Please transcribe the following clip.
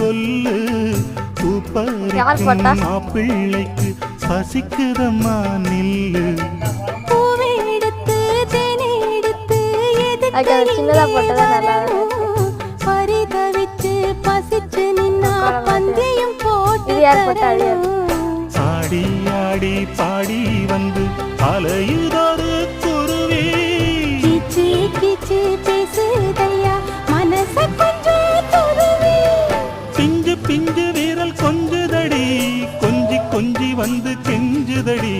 சொல்லு பூப்பறிக்கும் மாப்பிள்ளைக்கு பசிக்குதம்மா நில்லு. சின்னதா போட்டதா நல்லா பரிதவிச்சு பசிச்சு நின்னா பந்தியும் போட்டு ஆடி ஆடி பாடி வந்து அலையுதொரு குருவி கிச்சு கிச்சு பேசுதையா மனச கொஞ்சம் துருவி. பிஞ்சு பிஞ்சு வீரல் கொஞ்சுதடி கொஞ்சி கொஞ்சி வந்து கெஞ்சுதடி